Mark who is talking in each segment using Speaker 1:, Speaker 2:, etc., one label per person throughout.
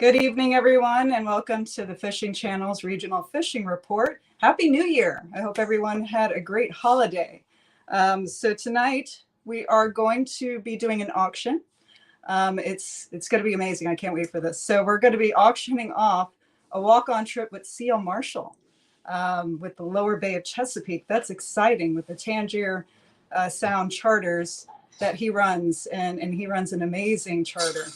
Speaker 1: Good evening, everyone, and welcome to the Fishing Channel's Regional Fishing Report. Happy New Year. I hope everyone had a great holiday. So tonight we are going to be doing an auction. It's going to be amazing. I can't wait for this. So we're going to be auctioning off a walk-on trip with C.L. Marshall with the Lower Bay of Chesapeake. That's exciting with the Tangier Sound charters that he runs, and he runs an amazing charter.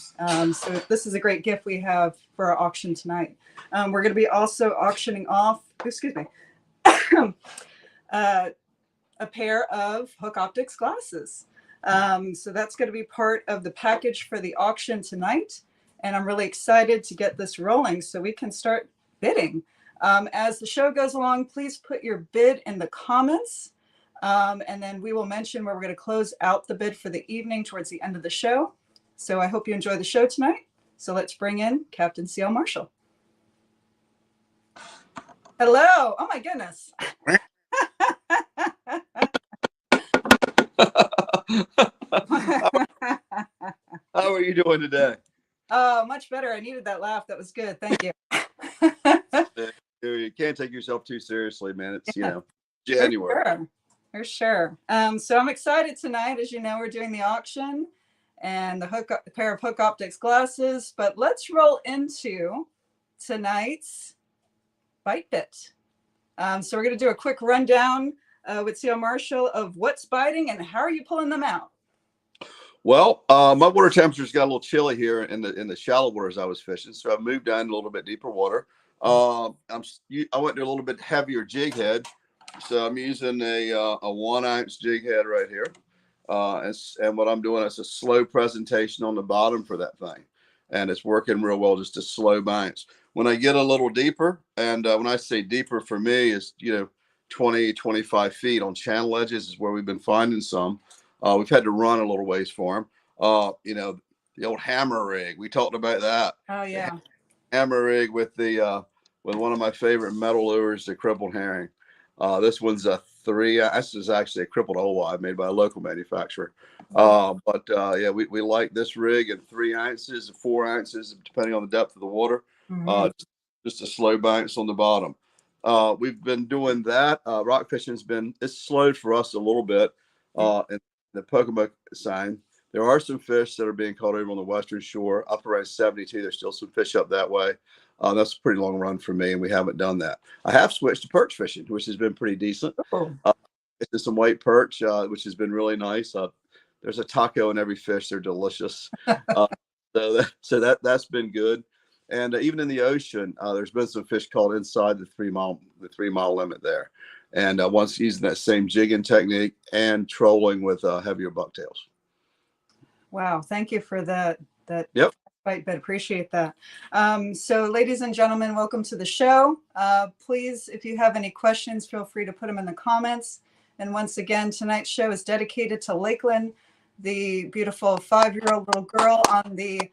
Speaker 1: So this is a great gift we have for our auction tonight. We're going to be also auctioning off, a pair of Hook Optics glasses. So that's going to be part of the package for the auction tonight. And I'm really excited to get this rolling so we can start bidding. As the show goes along, please put your bid in the comments. And then we will mention where we're going to close out the bid for the evening towards the end of the show. So I hope you enjoy the show tonight. So let's bring in Captain C.L. Marshall. Hello. Oh my goodness.
Speaker 2: How are you doing today?
Speaker 1: Oh, much better. I needed that laugh. That was good. Thank you.
Speaker 2: You can't take yourself too seriously, man. It's, January.
Speaker 1: For sure. So I'm excited tonight. As you know, we're doing the auction and the pair of Hook Optics glasses. But let's roll into tonight's bite bit. So we're going to do a quick rundown with C.L. Marshall of what's biting and how are you pulling them out?
Speaker 2: Well, my water temperature's got a little chilly here in the shallow waters I was fishing, so I moved down a little bit deeper water. I went to a little bit heavier jig head. So I'm using a 1 ounce jig head right here. And what I'm doing is a slow presentation on the bottom for that thing. And it's working real well, just a slow bounce. When I get a little deeper, and when I say deeper for me is, 20, 25 feet on channel edges is where we've been finding some. We've had to run a little ways for them. The old hammer rig. We talked about that.
Speaker 1: Oh, yeah.
Speaker 2: Hammer rig with with one of my favorite metal lures, the crippled herring. This one's this is actually a crippled whole made by a local manufacturer. We like this rig at 3 ounces, 4 ounces, depending on the depth of the water. Mm-hmm. Just a slow bounce on the bottom. We've been doing that. Rock fishing's it's slowed for us a little bit. In the Pocomoke sign, there are some fish that are being caught over on the western shore, up around 72. There's still some fish up that way. That's a pretty long run for me, and we haven't done that. I have switched to perch fishing, which has been pretty decent. It's some white perch, which has been really nice. There's a taco in every fish; they're delicious. So that's been good. And even in the ocean, there's been some fish caught inside the 3 mile limit there. And once using that same jigging technique and trolling with heavier bucktails.
Speaker 1: Wow, thank you for that.
Speaker 2: Yep.
Speaker 1: Right, but appreciate that. So ladies and gentlemen, welcome to the show. Please, if you have any questions, feel free to put them in the comments. And once again, tonight's show is dedicated to Lakelynn, the beautiful 5-year-old little girl on the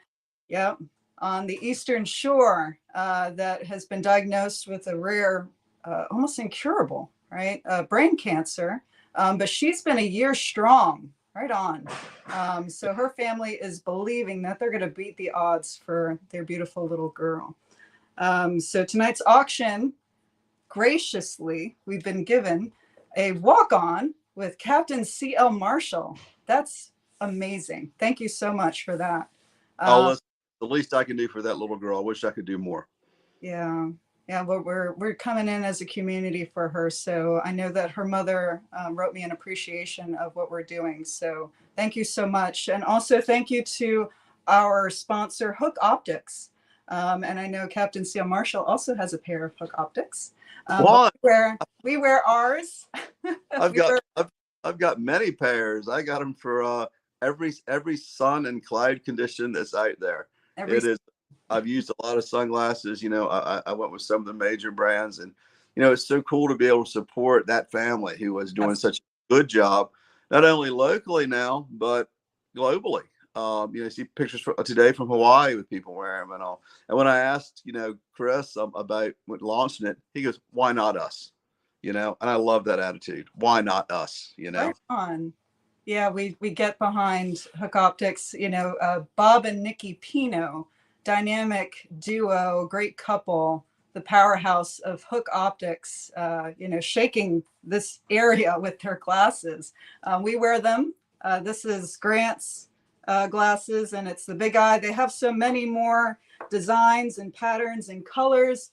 Speaker 1: Eastern Shore that has been diagnosed with a rare, almost incurable, right, brain cancer. But she's been a year strong. Right on. So her family is believing that they're going to beat the odds for their beautiful little girl. So tonight's auction, graciously, we've been given a walk-on with Captain C.L. Marshall. That's amazing. Thank you so much for that.
Speaker 2: The least I can do for that little girl. I wish I could do more.
Speaker 1: Yeah. Yeah, well, we're coming in as a community for her. So I know that her mother wrote me an appreciation of what we're doing. So thank you so much. And also thank you to our sponsor, Hook Optics. And I know Captain C.L. Marshall also has a pair of Hook Optics. We wear ours.
Speaker 2: I've got many pairs. I got them for every sun and cloud condition that's out there. I've used a lot of sunglasses. I went with some of the major brands, and it's so cool to be able to support that family who was doing such a good job, not only locally now but globally. You see pictures today from Hawaii with people wearing them and all. And when I asked, Chris about launching it, he goes, "Why not us?" And I love that attitude. Why not us?
Speaker 1: Right on. Yeah, we get behind Hook Optics. Bob and Nikki Pino dynamic duo, great couple, the powerhouse of Hook Optics, shaking this area with their glasses. We wear them. This is Grant's glasses, and it's the big eye. They have so many more designs and patterns and colors,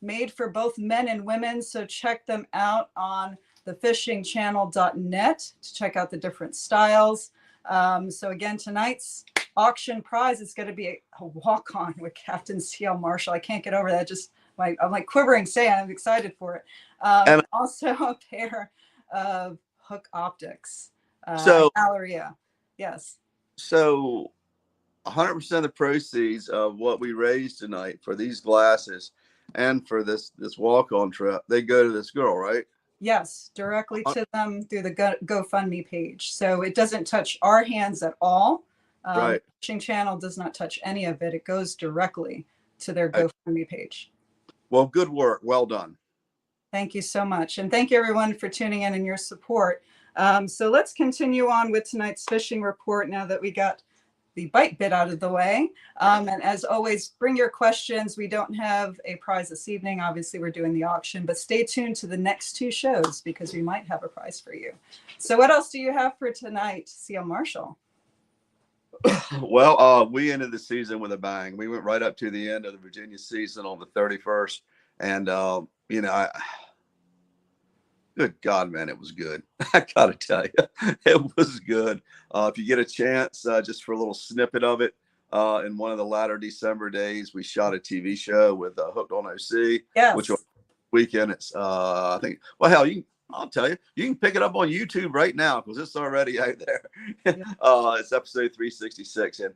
Speaker 1: made for both men and women. So check them out on thefishingchannel.net to check out the different styles. So again, tonight's auction prize is going to be a walk-on with Captain C.L. Marshall. I can't get over that. I'm like quivering saying I'm excited for it. And also a pair of Hook Optics. Galleria. Yes.
Speaker 2: So 100% of the proceeds of what we raised tonight for these glasses and for this walk-on trip, they go to this girl, right?
Speaker 1: Yes, directly to them through the GoFundMe page. So it doesn't touch our hands at all.
Speaker 2: Right.
Speaker 1: Fishing Channel does not touch any of it. It goes directly to their GoFundMe page.
Speaker 2: Well, good work. Well done.
Speaker 1: Thank you so much. And thank you everyone for tuning in and your support. So let's continue on with tonight's fishing report now that we got the bite bit out of the way. And as always, bring your questions. We don't have a prize this evening. Obviously, we're doing the auction, but stay tuned to the next two shows because we might have a prize for you. So what else do you have for tonight, C.L. Marshall?
Speaker 2: Well, we ended the season with a bang. We went right up to the end of the Virginia season on the 31st. And, good God, man, it was good. I got to tell you, it was good. If you get a chance, just for a little snippet of it, in one of the latter December days, we shot a TV show with Hooked on OC,
Speaker 1: yes.
Speaker 2: Which weekend it's, I think, well, hell, I'll tell you, you can pick it up on YouTube right now because it's already out there. Yeah. It's episode 366. And,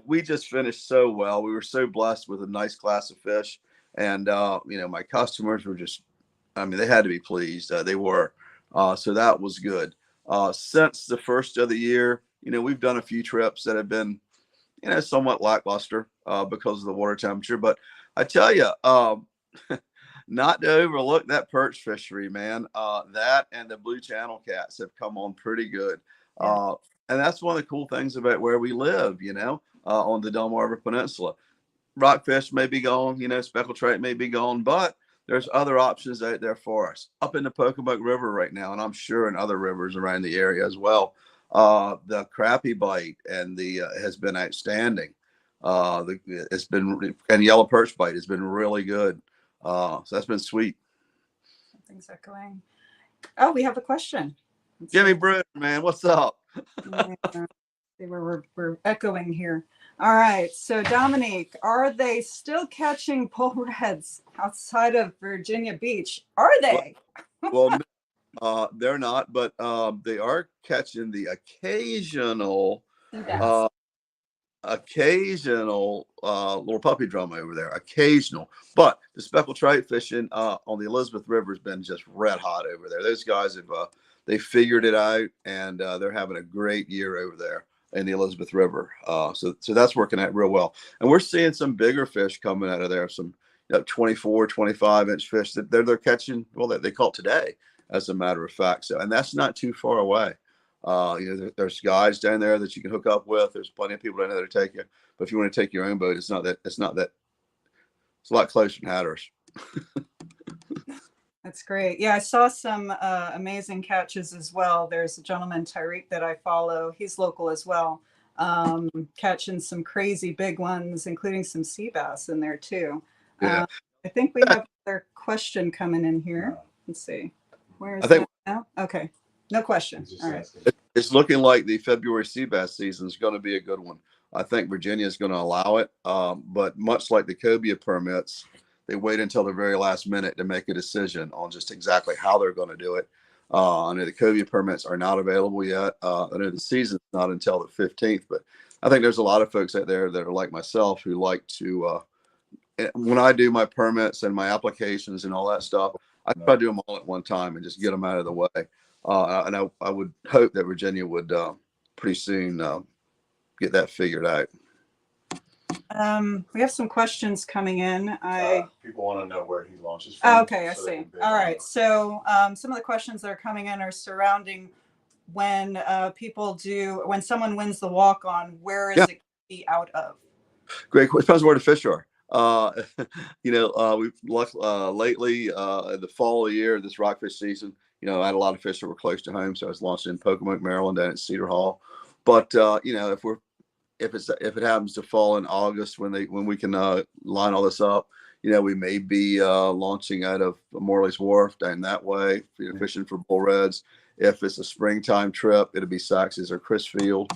Speaker 2: we just finished so well. We were so blessed with a nice class of fish. And, my customers were just, they had to be pleased. They were. So that was good. Since the first of the year, we've done a few trips that have been, somewhat lackluster because of the water temperature. But I tell you, not to overlook that perch fishery, man. That and the blue channel cats have come on pretty good. Yeah. And that's one of the cool things about where we live, on the Delmarva Peninsula. Rockfish may be gone, speckled trout may be gone, but there's other options out there for us. Up in the Pocomoke River right now, and I'm sure in other rivers around the area as well. The crappie bite and the has been outstanding. It's been, and yellow perch bite has been really good. So that's been sweet.
Speaker 1: Something's echoing. Oh, we have a question.
Speaker 2: Jimmy Bruder, man, what's up?
Speaker 1: We're echoing here. All right. So Dominique, are they still catching bull reds outside of Virginia Beach? Are they?
Speaker 2: Well, no, they're not, but they are catching the occasional little puppy drum over there, occasional. But the speckled trout fishing on the Elizabeth River has been just red hot over there. Those guys have they figured it out, and they're having a great year over there in the Elizabeth River. So that's working out real well. And we're seeing some bigger fish coming out of there, some 24, 25-inch fish that they're catching. Well, they caught today, as a matter of fact. So, and that's not too far away. There's guys down there that you can hook up with. There's plenty of people down there to take you. But if you want to take your own boat, it's a lot closer than Hatteras.
Speaker 1: That's great. Yeah, I saw some amazing catches as well. There's a gentleman, Tyreek, that I follow. He's local as well, catching some crazy big ones, including some sea bass in there too. Yeah. I think we have another question coming in here. Let's see. Where is it now? Okay. No question. All right.
Speaker 2: It's looking like the February sea bass season is going to be a good one. I think Virginia is going to allow it. But much like the cobia permits, they wait until the very last minute to make a decision on just exactly how they're going to do it. I know the cobia permits are not available yet. I know the season's not until the 15th, but I think there's a lot of folks out there that are like myself who like to, when I do my permits and my applications and all that stuff, I try to do them all at one time and just get them out of the way. And I would hope that Virginia would pretty soon get that figured out.
Speaker 1: We have some questions coming in.
Speaker 3: People want to know where he launches from.
Speaker 1: Oh, okay, I see. All right. So some of the questions that are coming in are surrounding when someone wins the walk-on, where is it be out of?
Speaker 2: Great question. Depends where the fish are. We've lately in the fall of the year, this rockfish season, I had a lot of fish that were close to home, so I was launching in Pocomoke, Maryland, down at Cedar Hall. But if it happens to fall in August when we can line all this up, we may be launching out of Morley's Wharf down that way, fishing for bull reds. If it's a springtime trip, it'll be Saxes or Crisfield,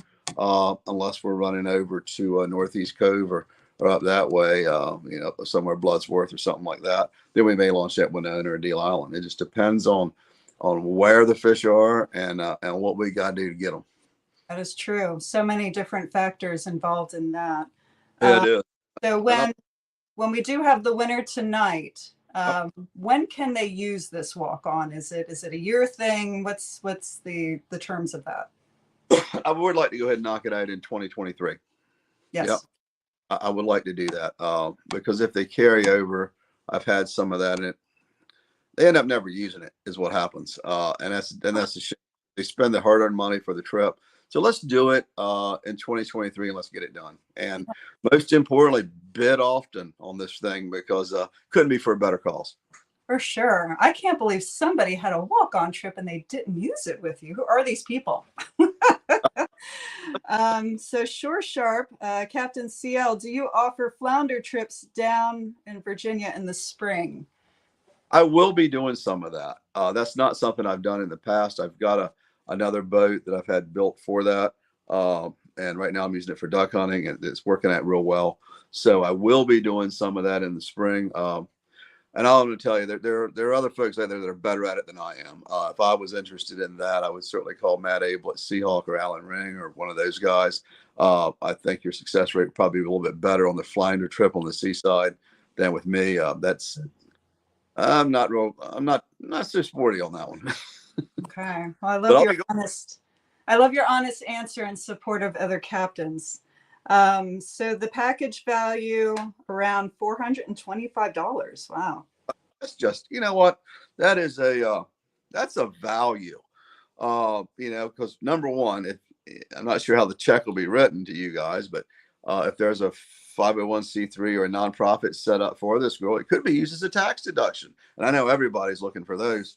Speaker 2: unless we're running over to Northeast Cove or up that way, somewhere Bloodsworth or something like that. Then we may launch at Winona or Deal Island. It just depends on where the fish are and what we got to do to get them.
Speaker 1: That is true. So many different factors involved in that.
Speaker 2: Yeah, it is.
Speaker 1: So when we do have the winner tonight, when can they use this walk on? Is it a year thing? What's the terms of that?
Speaker 2: I would like to go ahead and knock it out in 2023.
Speaker 1: Yes.
Speaker 2: Yep. I would like to do that because if they carry over, I've had some of that in it. They end up never using it, is what happens. And that's the shit. They spend the hard-earned money for the trip. So let's do it in 2023 and let's get it done. And most importantly, bid often on this thing because couldn't be for a better cause.
Speaker 1: For sure. I can't believe somebody had a walk-on trip and they didn't use it with you. Who are these people? So Shore Sharp, Captain CL, do you offer flounder trips down in Virginia in the spring?
Speaker 2: I will be doing some of that. That's not something I've done in the past. I've got another boat that I've had built for that. And right now I'm using it for duck hunting and it's working out real well. So I will be doing some of that in the spring. And I'm going to tell you that there are other folks out there that are better at it than I am. If I was interested in that, I would certainly call Matt Abel at Seahawk or Alan Ring or one of those guys. I think your success rate would probably be a little bit better on the flounder trip on the seaside than with me. I'm not so sporty on that one.
Speaker 1: Okay. Well, I love your honest answer in support of other captains. So the package value around $425. Wow.
Speaker 2: That's just, you know what? That is that's a value. Because number one, I'm not sure how the check will be written to you guys, but if there's a 501c3 or a nonprofit set up for this girl, it could be used as a tax deduction. And I know everybody's looking for those.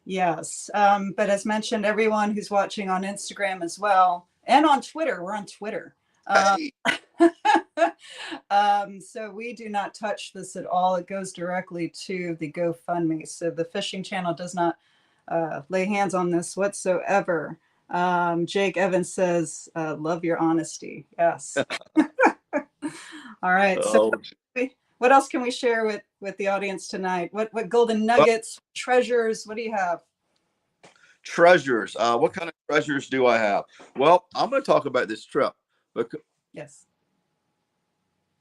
Speaker 1: Yes. But as mentioned, everyone who's watching on Instagram as well, and on Twitter, we're on Twitter. So we do not touch this at all. It goes directly to the GoFundMe. So the fishing channel does not lay hands on this whatsoever. Jake Evans says, love your honesty. Yes. All right. So what else can we share with the audience tonight? What golden nuggets, treasures, what do you have?
Speaker 2: Treasures. What kind of treasures do I have? Well, I'm going to talk about this trip.
Speaker 1: Yes.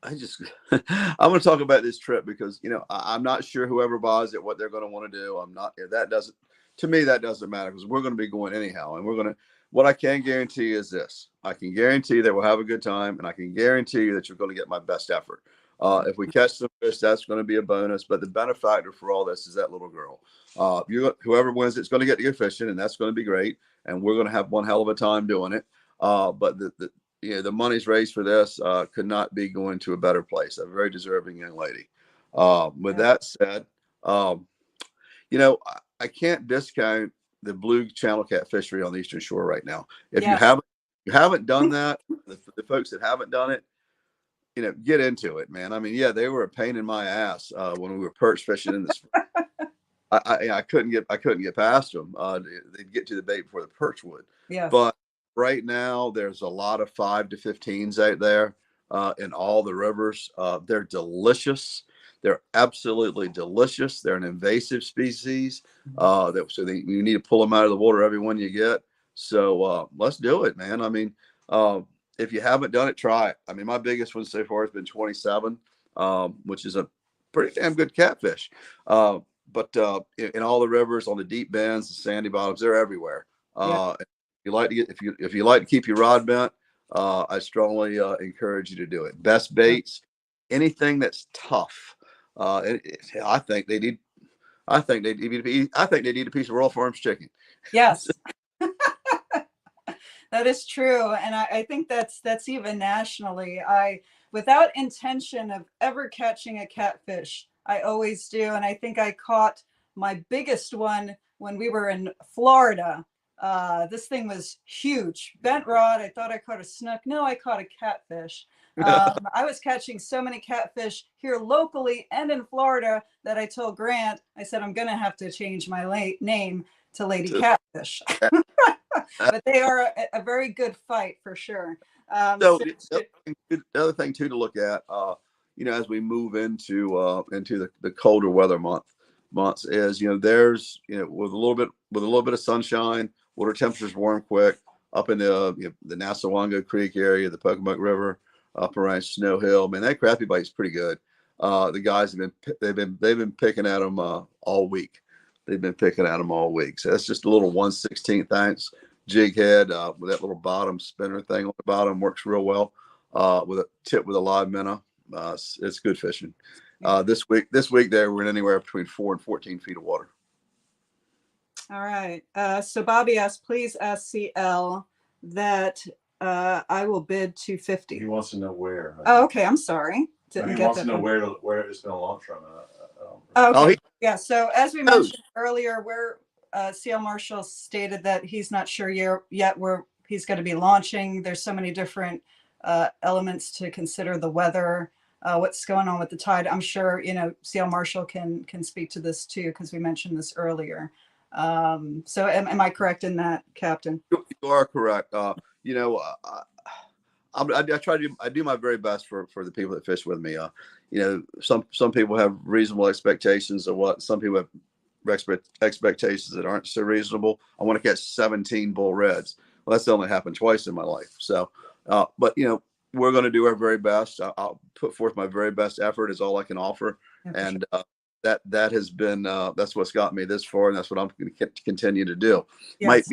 Speaker 2: I'm going to talk about this trip because, I'm not sure whoever buys it, what they're going to want to do. To me, that doesn't matter because we're going to be going anyhow. And what I can guarantee is this. I can guarantee that we'll have a good time and I can guarantee you that you're going to get my best effort. If we catch some fish, that's going to be a bonus. But the benefactor for all this is that little girl. Whoever wins it's going to get to go fishing and that's going to be great. And we're going to have one hell of a time doing it. But the money's raised for this could not be going to a better place. A very deserving young lady. With that said, I can't discount the blue channel cat fishery on the Eastern Shore right now. If you haven't done that, the folks that haven't done it, get into it, man. I mean, they were a pain in my ass when we were perch fishing in the spring. I couldn't get past them. They'd get to the bait before the perch would.
Speaker 1: Yeah.
Speaker 2: But right now, there's a lot of 5 to 15s out there in all the rivers. They're delicious. They're absolutely delicious. They're an invasive species. You need to pull them out of the water every one you get. So let's do it, man. I mean, if you haven't done it, try it. I mean, my biggest one so far has been 27, which is a pretty damn good catfish. But in all the rivers, on the deep bends, the sandy bottoms, they're everywhere. If you like to keep your rod bent, I strongly encourage you to do it. Best baits, anything that's tough. I think they need a piece of Royal Farms chicken.
Speaker 1: Yes. That is true. And I think that's even nationally. without intention of ever catching a catfish. I always do. And I think I caught my biggest one when we were in Florida. This thing was huge. Bent rod. I thought I caught a snook. No, I caught a catfish. I was catching so many catfish here locally and in Florida that I told Grant, I said, I'm going to have to change my name to Lady Catfish. But they are a very good fight for sure.
Speaker 2: So the other thing too to look at, as we move into the colder weather months is, there's, with a little bit of sunshine, water temperatures warm quick up in the Nassawango Creek area, the Pocomoke River, up around Snow Hill. Man, that crappie bite's pretty good. The guys they've been picking at them all week. They've been picking at them all week. So that's just a little 1/16 ounce jig head with that little bottom spinner thing on the bottom, works real well with a tip with a live minnow. It's good fishing. This week there we're in anywhere between 4 and 14 feet of water.
Speaker 1: All right. So Bobby asked, please ask CL that I will bid $250.
Speaker 3: He wants to know where.
Speaker 1: Oh, okay. I'm sorry.
Speaker 3: He wants to know where it's going to launch from.
Speaker 1: Okay. Yeah. So as we mentioned earlier, where CL Marshall stated that he's not sure yet where he's going to be launching. There's so many different elements to consider: the weather, what's going on with the tide. I'm sure CL Marshall can speak to this too, because we mentioned this earlier. So am I correct in that, Captain?
Speaker 2: You are correct. I do my very best for the people that fish with me. Some people have reasonable expectations of what, some people have expectations that aren't so reasonable. I want to catch 17 bull reds. Well, that's only happened twice in my life. So, but we're going to do our very best. I'll put forth my very best effort is all I can offer. Yeah, and sure. That has been, that's what's got me this far. And that's what I'm going to continue to do. Yes.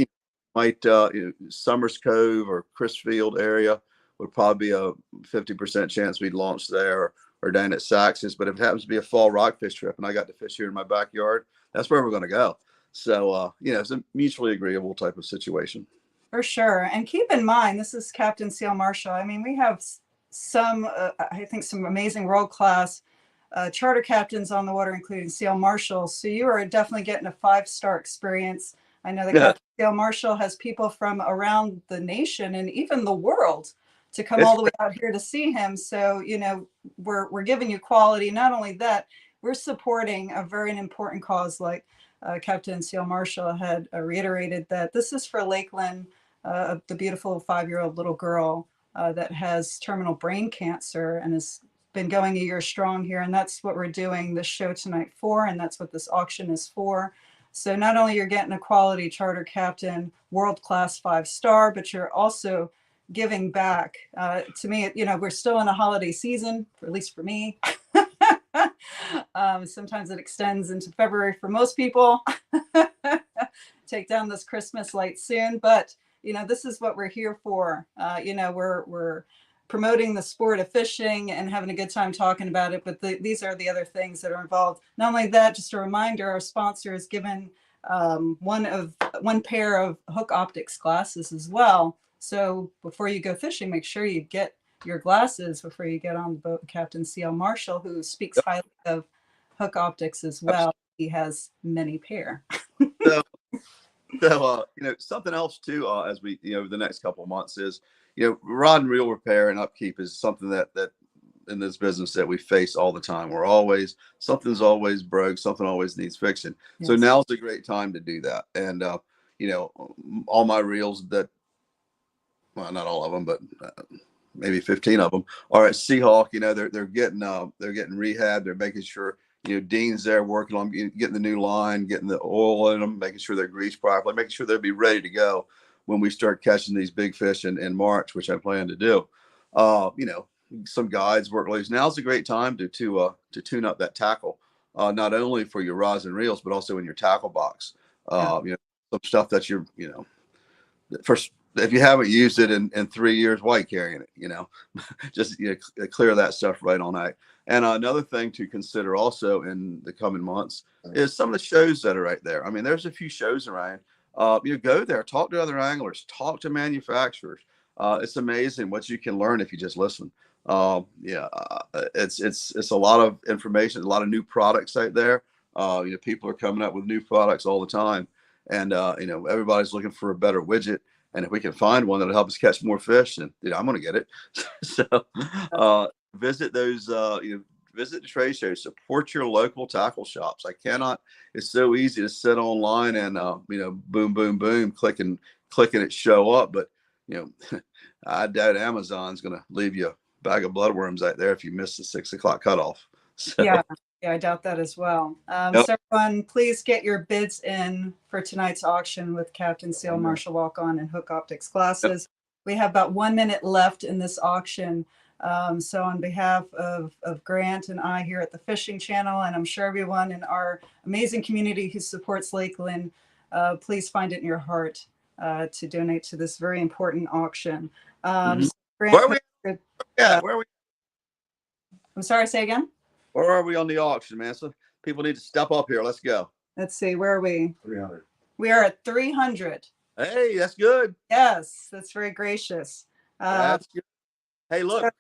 Speaker 2: Summers Cove or Chrisfield area would probably be a 50% chance we'd launch there, or down at Sax's. But if it happens to be a fall rockfish trip and I got to fish here in my backyard, that's where we're going to go. So, it's a mutually agreeable type of situation.
Speaker 1: For sure. And keep in mind, this is Captain CL Marshall. I mean, we have some amazing world-class charter captains on the water, including CL Marshall. So you are definitely getting a 5-star experience. I know that Captain CL Marshall has people from around the nation and even the world to come all the way out here to see him. So, we're giving you quality. Not only that, we're supporting a very important cause, like Captain CL Marshall had reiterated, that this is for Lakelynn, the beautiful 5-year-old little girl that has terminal brain cancer and has been going a year strong here. And that's what we're doing this show tonight for, and that's what this auction is for. So not only you're getting a quality charter captain, world-class 5-star, but you're also giving back. To me, we're still in a holiday season, at least for me. Sometimes it extends into February for most people. Take down this Christmas light soon, but this is what we're here for. We're promoting the sport of fishing and having a good time talking about it, but these are the other things that are involved. Not only that, just a reminder, our sponsor has given one pair of Hook Optics glasses as well. So before you go fishing, make sure you get your glasses before you get on the boat. Captain CL Marshall, who speaks highly of Hook Optics as well. He has many pair.
Speaker 2: So something else too, as we, the next couple of months is, rod and reel repair and upkeep is something that in this business that we face all the time. Something's always broke, something always needs fixing. Yes. So now's a great time to do that. And, all my reels well, not all of them, but maybe 15 of them are at Seahawk. They're getting rehab. They're making sure, Dean's there working on getting the new line, getting the oil in them, making sure they're greased properly, making sure they'll be ready to go when we start catching these big fish in March, which I plan to do. Some guides work loose. Now's a great time to tune up that tackle, not only for your rods and reels, but also in your tackle box. Some stuff that first, if you haven't used it in 3 years, why are you carrying it? Just clear that stuff right on out. And another thing to consider also in the coming months is some of the shows that are right there. I mean, there's a few shows around. Go there, talk to other anglers, talk to manufacturers. It's amazing what you can learn if you just listen. It's a lot of information, a lot of new products out there. People are coming up with new products all the time, and everybody's looking for a better widget. And if we can find one that'll help us catch more fish, then I'm going to get it. So visit those. Visit the trade shows. Support your local tackle shops. It's so easy to sit online and boom, boom, boom, clicking it show up. But I doubt Amazon's going to leave you a bag of bloodworms out there if you miss the 6 o'clock cutoff. So.
Speaker 1: Yeah, I doubt that as well.
Speaker 2: Yep.
Speaker 1: So everyone, please get your bids in for tonight's auction with Captain Seal Marshall Walk-On and Hook Optics glasses. Yep. We have about 1 minute left in this auction. So on behalf of Grant and I here at the Fishing Channel, and I'm sure everyone in our amazing community who supports Lakelynn, please find it in your heart to donate to this very important auction.
Speaker 2: Mm-hmm.
Speaker 1: So Grant,
Speaker 2: where are we?
Speaker 1: I'm sorry, say again?
Speaker 2: Where are we on the auction, man? So people need to step up here. Let's go.
Speaker 1: Let's see. Where are we?
Speaker 3: 300.
Speaker 1: We are at 300.
Speaker 2: Hey, that's good.
Speaker 1: Yes, that's very gracious.
Speaker 2: That's good. Hey, look.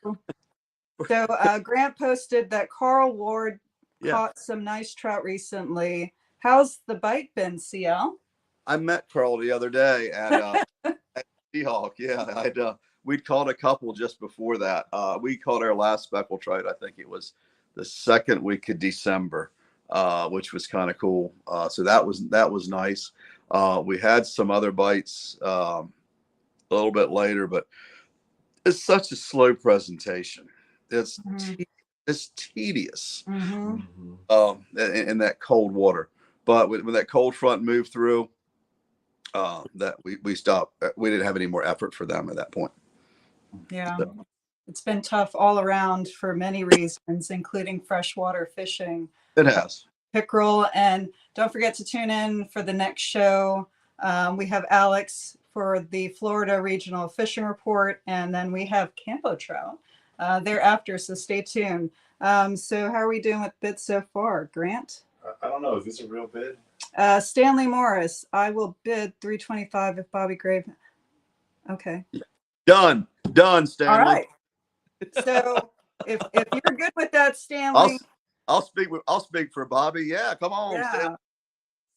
Speaker 1: So Grant posted that Carl Ward caught some nice trout recently. How's the bite been, CL?
Speaker 2: I met Carl the other day at Seahawk. Yeah, we'd caught a couple just before that. We caught our last speckled trout. I think it was the second week of December, which was kind of cool. So that was nice. We had some other bites a little bit later, but it's such a slow presentation. It's tedious in that cold water. But when that cold front moved through, that we stopped. We didn't have any more effort for them at that point.
Speaker 1: Yeah. So. It's been tough all around for many reasons, including freshwater fishing.
Speaker 2: It has.
Speaker 1: Pickerel. And don't forget to tune in for the next show. We have Alex for the Florida Regional Fishing Report, and then we have Campo Trout thereafter, so stay tuned. So how are we doing with bids so far, Grant?
Speaker 3: I don't know. Is this a real bid?
Speaker 1: Stanley Morris, I will bid $325 if Bobby Grave. Okay.
Speaker 2: Done, Stanley.
Speaker 1: All right. So if you're good with that, Stanley,
Speaker 2: I'll speak for Bobby. Yeah, come on.
Speaker 1: Yeah.
Speaker 2: Stanley.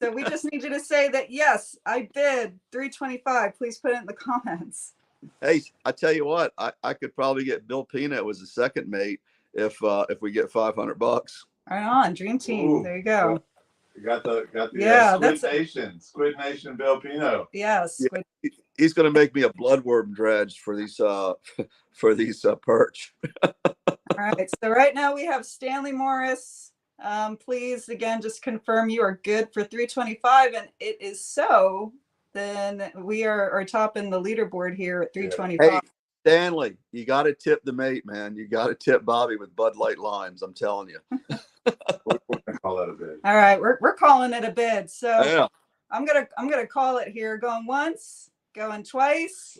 Speaker 1: So we just need you to say that yes, I bid $325. Please put it in the comments.
Speaker 2: Hey, I tell you what, I could probably get Bill Pino as a second mate if we get $500.
Speaker 1: Right on, Dream Team. Ooh, there you go.
Speaker 3: You got the Squid Nation Bill Pino.
Speaker 1: Yes.
Speaker 2: Yeah, he's going to make me a bloodworm dredge for these perch.
Speaker 1: All right. So right now we have Stanley Morris. Please again just confirm you are good for $325, and it is so. Then we are topping the leaderboard here at $325.
Speaker 2: Hey, Stanley, you got to tip the mate, man. You got to tip Bobby with Bud Light limes. I'm telling you.
Speaker 3: We're gonna call that a bid.
Speaker 1: All right, we're calling it a bid. So
Speaker 2: yeah.
Speaker 1: I'm gonna call it here. Going once, going twice.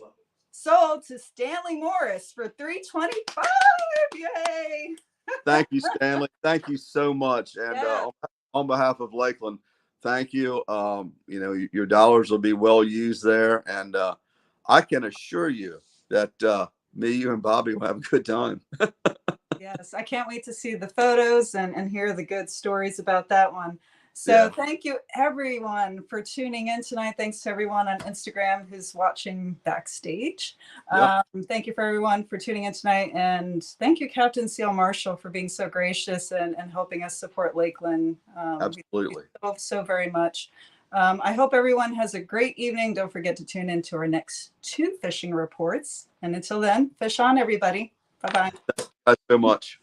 Speaker 1: Sold to Stanley Morris for $325. Yay!
Speaker 2: Thank you, Stanley. Thank you so much. And on behalf of Lakelynn, thank you. Your dollars will be well used there, and I can assure you that me, you, and Bobby will have a good time.
Speaker 1: Yes, I can't wait to see the photos and hear the good stories about that one. So thank you, everyone, for tuning in tonight. Thanks to everyone on Instagram who's watching backstage.
Speaker 2: Yep.
Speaker 1: Thank you for everyone for tuning in tonight. And thank you, Captain Seal Marshall, for being so gracious and helping us support Lakelynn.
Speaker 2: Absolutely.
Speaker 1: So very much. I hope everyone has a great evening. Don't forget to tune in to our next 2 fishing reports. And until then, fish on, everybody. Bye-bye.
Speaker 2: Thanks so much.